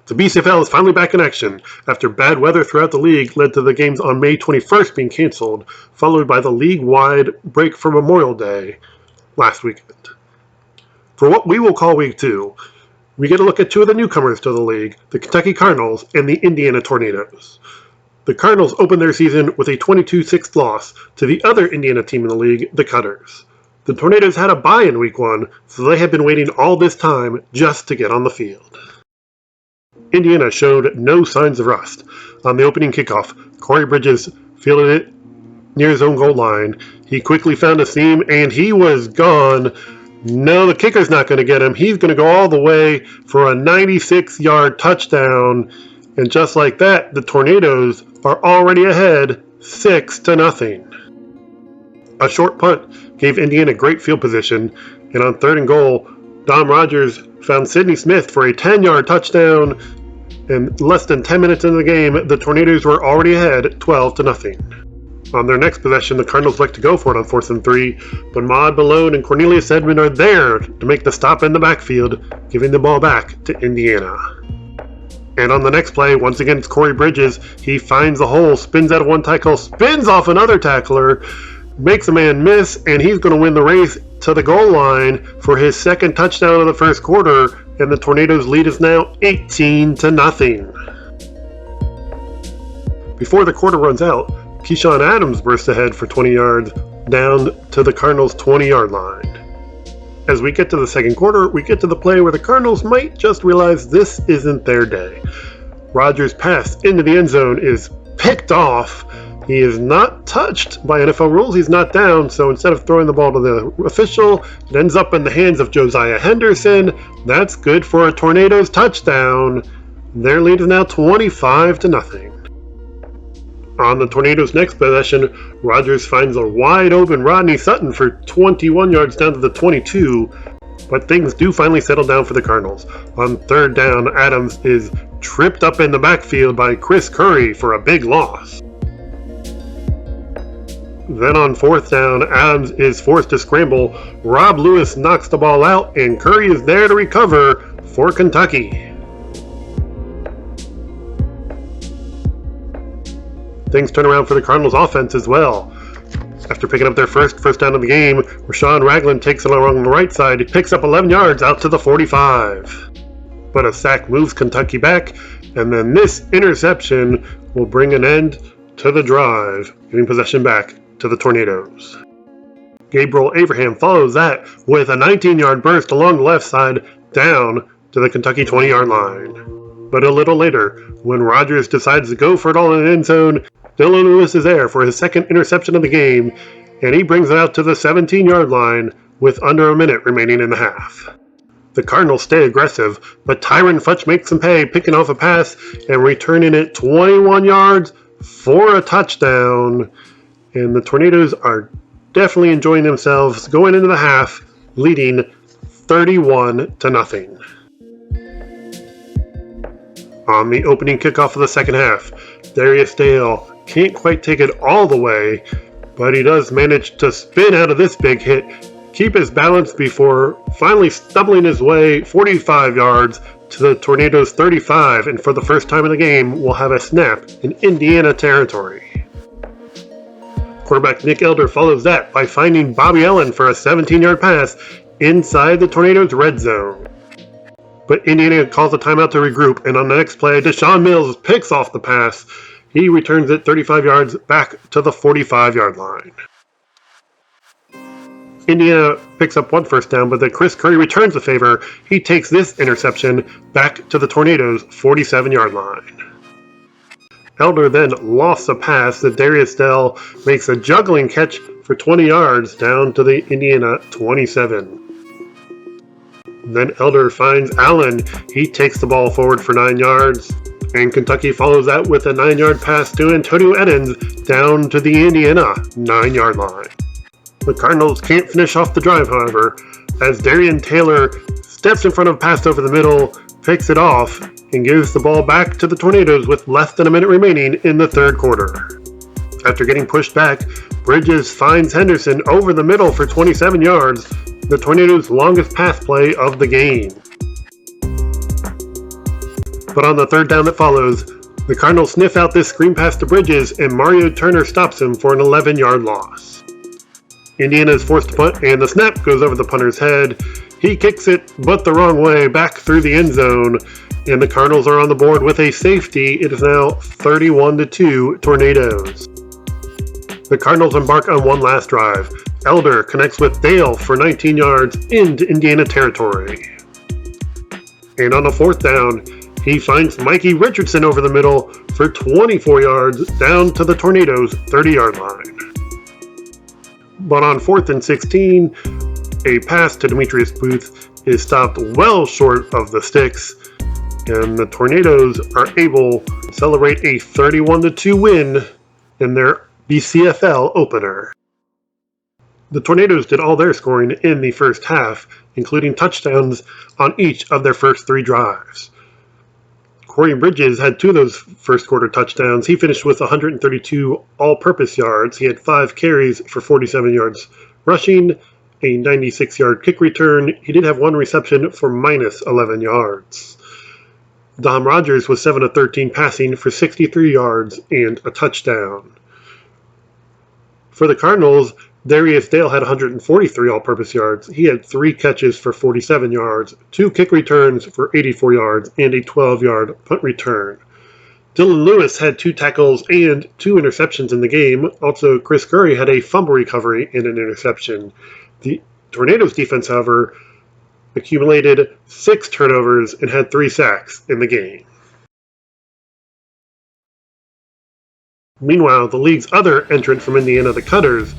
The BCFL is finally back in action after bad weather throughout the league led to the games on May 21st being canceled, followed by the league-wide break for Memorial Day last weekend. For what we will call Week 2, we get a look at two of the newcomers to the league, the Kentucky Cardinals and the Indiana Tornadoes. The Cardinals opened their season with a 22-6 loss to the other Indiana team in the league, the Cutters. The Tornadoes had a bye in Week 1, so they had been waiting all this time just to get on the field. Indiana showed no signs of rust. On the opening kickoff, Corey Bridges fielded it near his own goal line. He quickly found a seam, and he was gone. No, the kicker's not going to get him. He's going to go all the way for a 96-yard touchdown. And just like that, the Tornadoes are already ahead 6-0. A short punt gave Indiana great field position, and on 3rd and goal, Dom Rogers found Sidney Smith for a 10-yard touchdown, and less than 10 minutes into the game, the Tornadoes were already ahead 12-0. On their next possession, the Cardinals like to go for it on 4th and 3, but Maud Malone and Cornelius Edmond are there to make the stop in the backfield, giving the ball back to Indiana. And on the next play, once again it's Corey Bridges. He finds the hole, spins out of one tackle, spins off another tackler, makes a man miss, and he's going to win the race to the goal line for his second touchdown of the first quarter, and the Tornadoes' lead is now 18-0. Before the quarter runs out, Keyshawn Adams bursts ahead for 20 yards down to the Cardinals' 20-yard line. As we get to the second quarter, we get to the play where the Cardinals might just realize this isn't their day. Rogers' pass into the end zone is picked off. He is not touched by NFL rules. He's not down, so instead of throwing the ball to the official, it ends up in the hands of Josiah Henderson. That's good for a Tornadoes touchdown. Their lead is now 25-0. On the Tornadoes' next possession, Rogers finds a wide open Rodney Sutton for 21 yards down to the 22, but things do finally settle down for the Cardinals. On 3rd down, Adams is tripped up in the backfield by Chris Curry for a big loss. Then on 4th down, Adams is forced to scramble. Rob Lewis knocks the ball out, and Curry is there to recover for Kentucky. Things turn around for the Cardinals offense as well. After picking up their first down of the game, Rashawn Ragland takes it along the right side. He picks up 11 yards out to the 45. But a sack moves Kentucky back, and then this interception will bring an end to the drive, giving possession back to the Tornadoes. Gabriel Abraham follows that with a 19-yard burst along the left side down to the Kentucky 20-yard line. But a little later, when Rogers decides to go for it all in the end zone, Dylan Lewis is there for his second interception of the game, and he brings it out to the 17-yard line with under a minute remaining in the half. The Cardinals stay aggressive, but Tyron Futch makes some pay, picking off a pass and returning it 21 yards for a touchdown. And the Tornadoes are definitely enjoying themselves going into the half, leading 31-0. On the opening kickoff of the second half, Darius Dale can't quite take it all the way, but he does manage to spin out of this big hit, keep his balance before finally stumbling his way 45 yards to the Tornadoes' 35, and for the first time in the game, will have a snap in Indiana territory. Quarterback Nick Elder follows that by finding Bobby Ellen for a 17-yard pass inside the Tornadoes' red zone. But Indiana calls a timeout to regroup, and on the next play, Deshaun Mills picks off the pass. He returns it 35 yards back to the 45-yard line. Indiana picks up one first down, but then Chris Curry returns the favor. He takes this interception back to the Tornadoes' 47-yard line. Elder then lofts a pass that Darius Dell makes a juggling catch for 20 yards down to the Indiana 27. Then Elder finds Allen. He takes the ball forward for 9 yards. And Kentucky follows that with a 9-yard pass to Antonio Edens down to the Indiana 9-yard line. The Cardinals can't finish off the drive, however, as Darian Taylor steps in front of a pass over the middle, picks it off, and gives the ball back to the Tornadoes with less than a minute remaining in the third quarter. After getting pushed back, Bridges finds Henderson over the middle for 27 yards, the Tornadoes' longest pass play of the game. But on the third down that follows, the Cardinals sniff out this screen pass to Bridges, and Mario Turner stops him for an 11-yard loss. Indiana is forced to punt, and the snap goes over the punter's head. He kicks it, but the wrong way, back through the end zone, and the Cardinals are on the board with a safety. It is now 31-2 Tornadoes. The Cardinals embark on one last drive. Elder connects with Dale for 19 yards into Indiana territory. And on the fourth down, he finds Mikey Richardson over the middle for 24 yards down to the Tornadoes' 30-yard line. But on 4th and 16, a pass to Demetrius Booth is stopped well short of the sticks, and the Tornadoes are able to celebrate a 31-2 win in their BCFL opener. The Tornadoes did all their scoring in the first half, including touchdowns on each of their first 3 drives. Corey Bridges had 2 of those first quarter touchdowns. He finished with 132 all-purpose yards. He had 5 carries for 47 yards rushing, a 96-yard kick return. He did have 1 reception for minus 11 yards. Dom Rogers was 7 of 13 passing for 63 yards and a touchdown. For the Cardinals, Darius Dale had 143 all-purpose yards. He had 3 catches for 47 yards, 2 kick returns for 84 yards, and a 12-yard punt return. Dylan Lewis had 2 tackles and 2 interceptions in the game. Also, Chris Curry had a fumble recovery and an interception. The Tornadoes defense, however, accumulated 6 turnovers and had 3 sacks in the game. Meanwhile, the league's other entrant from Indiana, the Cutters,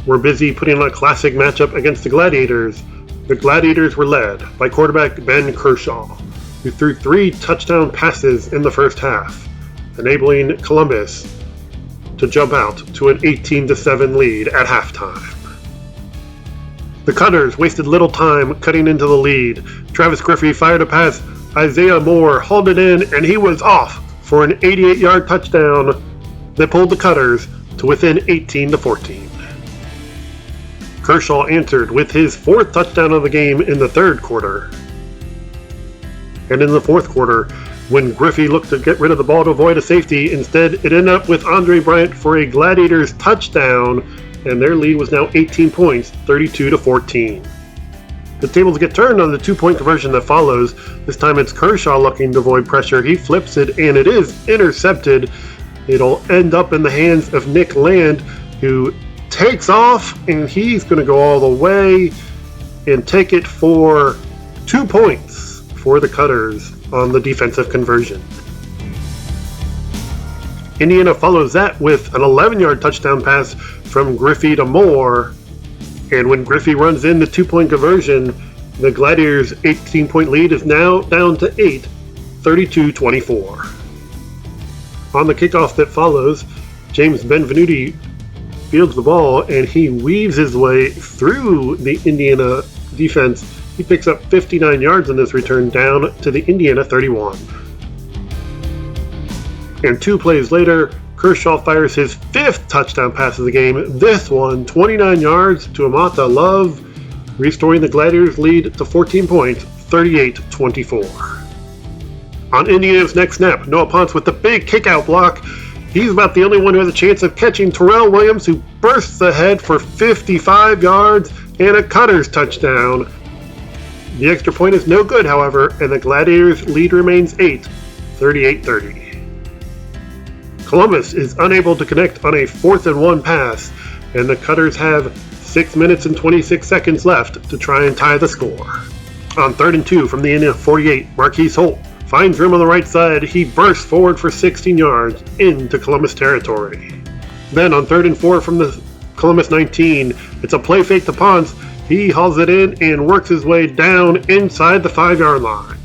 were busy putting on a classic matchup against the Gladiators. The Gladiators were led by quarterback Ben Kershaw, who threw 3 touchdown passes in the first half, enabling Columbus to jump out to an 18-7 lead at halftime. The Cutters wasted little time cutting into the lead. Travis Griffey fired a pass. Isaiah Moore hauled it in, and he was off for an 88-yard touchdown that pulled the Cutters to within 18-14. Kershaw answered with his 4th touchdown of the game in the third quarter. And in the fourth quarter, when Griffey looked to get rid of the ball to avoid a safety, instead it ended up with Andre Bryant for a Gladiators touchdown, and their lead was now 18 points, 32-14. The tables get turned on the 2-point conversion that follows. This time it's Kershaw looking to avoid pressure. He flips it, and it is intercepted. It'll end up in the hands of Nick Land, who takes off, and he's going to go all the way and take it for 2 points for the Cutters on the defensive conversion. Indiana follows that with an 11-yard touchdown pass from Griffey to Moore, and when Griffey runs in the 2-point conversion, the Gladiators' 18-point lead is now down to 8, 32-24. On the kickoff that follows, James Benvenuti fields the ball, and he weaves his way through the Indiana defense. He picks up 59 yards in this return down to the Indiana 31. And 2 plays later, Kershaw fires his 5th touchdown pass of the game. This one, 29 yards to Amata Love, restoring the Gladiators' lead to 14 points, 38-24. On Indiana's next snap, Noah Ponce with the big kick-out block. He's about the only one who has a chance of catching Terrell Williams, who bursts ahead for 55 yards and a Cutters touchdown. The extra point is no good, however, and the Gladiators' lead remains 8, 38-30. Columbus is unable to connect on a 4th and 1 pass, and the Cutters have 6 minutes and 26 seconds left to try and tie the score. On 3rd and 2 from the Indiana 48, Marquise Holt finds room on the right side. He bursts forward for 16 yards into Columbus territory. Then on 3rd and 4 from the Columbus 19, it's a play fake to Ponce. He hauls it in and works his way down inside the 5-yard line.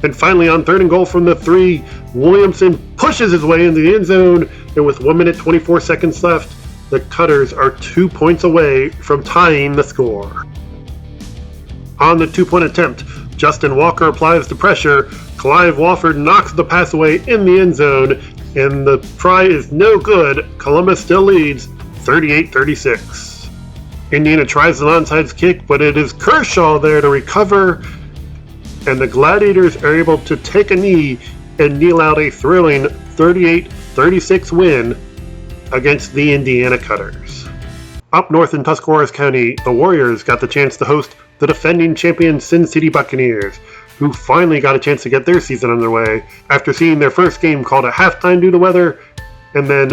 And finally on 3rd and goal from the 3, Williamson pushes his way into the end zone, and with 1 minute 24 seconds left, the Cutters are 2 points away from tying the score. On the 2-point attempt, Justin Walker applies the pressure. Clive Wofford knocks the pass away in the end zone, and the try is no good. Columbus still leads 38-36. Indiana tries an onside kick, but it is Kershaw there to recover, and the Gladiators are able to take a knee and kneel out a thrilling 38-36 win against the Indiana Cutters. Up north in Tuscarawas County, the Warriors got the chance to host the defending champion Sin City Buccaneers, who finally got a chance to get their season underway after seeing their first game called at halftime due to weather, and then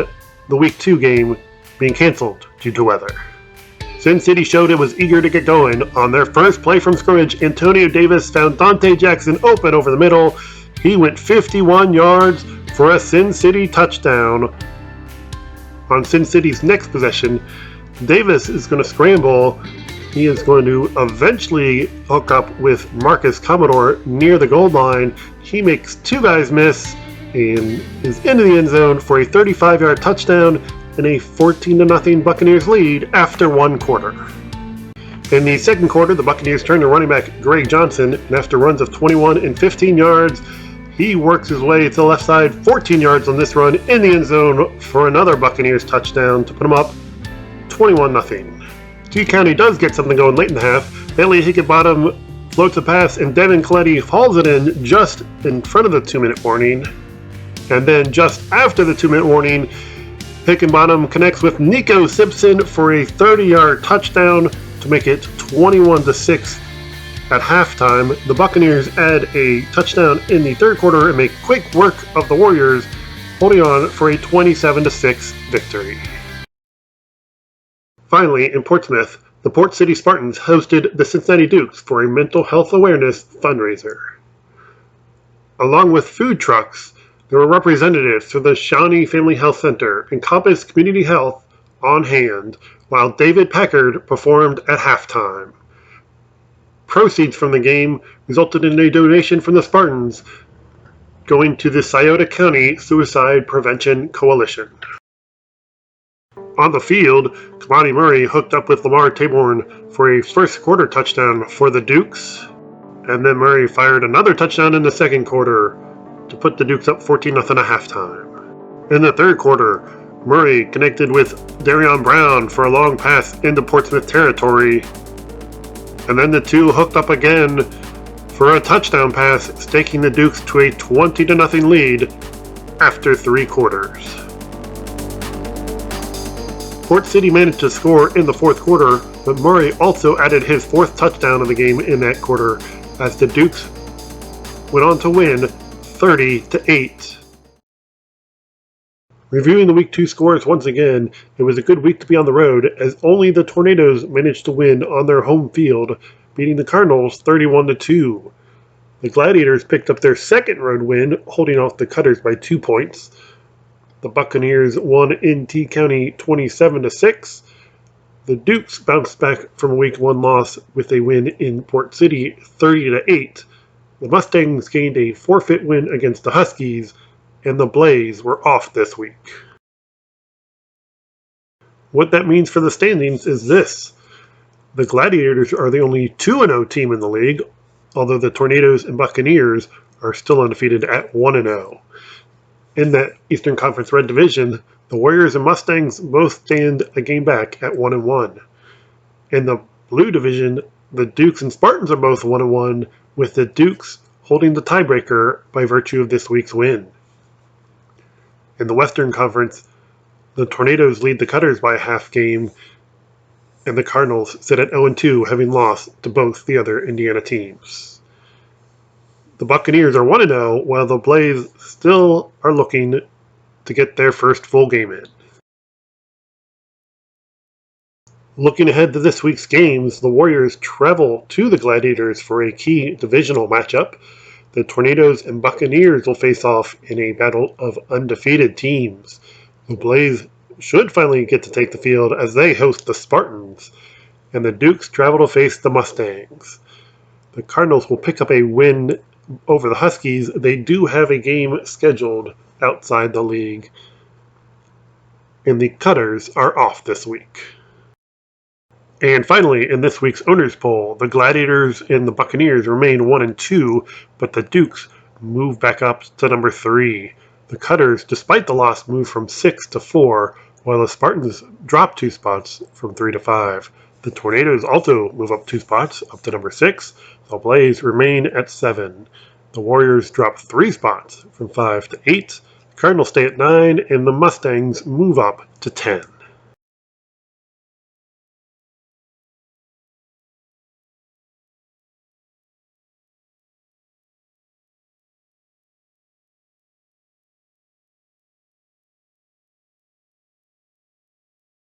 the Week 2 game being canceled due to weather. Sin City showed it was eager to get going. On their first play from scrimmage, Antonio Davis found Dante Jackson open over the middle. He went 51 yards for a Sin City touchdown. On Sin City's next possession, Davis is going to scramble. He is going to eventually hook up with Marcus Commodore near the goal line. He makes two guys miss and is into the end zone for a 35-yard touchdown and a 14-0 Buccaneers lead after one quarter. In the second quarter, the Buccaneers turn to running back Greg Johnson, and after runs of 21 and 15 yards, he works his way to the left side, 14 yards on this run in the end zone for another Buccaneers touchdown to put him up 21-0. T County does get something going late in the half. Bailey Higginbottom floats a pass, and Devin Coletti hauls it in just in front of the 2-minute warning. And then just after the 2-minute warning, Higginbottom connects with Nico Simpson for a 30-yard touchdown to make it 21-6 at halftime. The Buccaneers add a touchdown in the third quarter and make quick work of the Warriors, holding on for a 27-6 victory. Finally, in Portsmouth, the Port City Spartans hosted the Cincinnati Dukes for a mental health awareness fundraiser. Along with food trucks, there were representatives from the Shawnee Family Health Center and Compass Community Health on hand, while David Packard performed at halftime. Proceeds from the game resulted in a donation from the Spartans going to the Scioto County Suicide Prevention Coalition. On the field, Kamani Murray hooked up with Lamar Taborn for a first quarter touchdown for the Dukes, and then Murray fired another touchdown in the second quarter to put the Dukes up 14-0 at halftime. In the third quarter, Murray connected with Darion Brown for a long pass into Portsmouth territory, and then the two hooked up again for a touchdown pass, staking the Dukes to a 20-0 lead after three quarters. Port City managed to score in the fourth quarter, but Murray also added his fourth touchdown of the game in that quarter as the Dukes went on to win 30-8. Reviewing the Week 2 scores once again, it was a good week to be on the road as only the Tornadoes managed to win on their home field, beating the Cardinals 31-2. The Gladiators picked up their second road win, holding off the Cutters by 2 points. The Buccaneers won in T County 27-6. The Dukes bounced back from a Week 1 loss with a win in Port City 30-8. The Mustangs gained a forfeit win against the Huskies, and the Blaze were off this week. What that means for the standings is this. The Gladiators are the only 2-0 team in the league, although the Tornadoes and Buccaneers are still undefeated at 1-0. In that Eastern Conference Red Division, the Warriors and Mustangs both stand a game back at 1-1. In the Blue Division, the Dukes and Spartans are both 1-1, with the Dukes holding the tiebreaker by virtue of this week's win. In the Western Conference, the Tornadoes lead the Cutters by a half game, and the Cardinals sit at 0-2, having lost to both the other Indiana teams. The Buccaneers are 1-0, while the Blaze still are looking to get their first full game in. Looking ahead to this week's games, the Warriors travel to the Gladiators for a key divisional matchup. The Tornadoes and Buccaneers will face off in a battle of undefeated teams. The Blaze should finally get to take the field as they host the Spartans, and the Dukes travel to face the Mustangs. The Cardinals will pick up a win over the Huskies. They do have a game scheduled outside the league, and the Cutters are off this week. And finally, in this week's owners poll, the Gladiators and the Buccaneers remain 1-2, but the Dukes move back up to number 3. The Cutters, despite the loss, move from 6 to 4, while the Spartans drop 2 spots from 3 to 5. The Tornadoes also move up 2 spots, up to number 6. The Blaze remain at 7. The Warriors drop 3 spots, from 5 to 8. The Cardinals stay at 9, and the Mustangs move up to 10.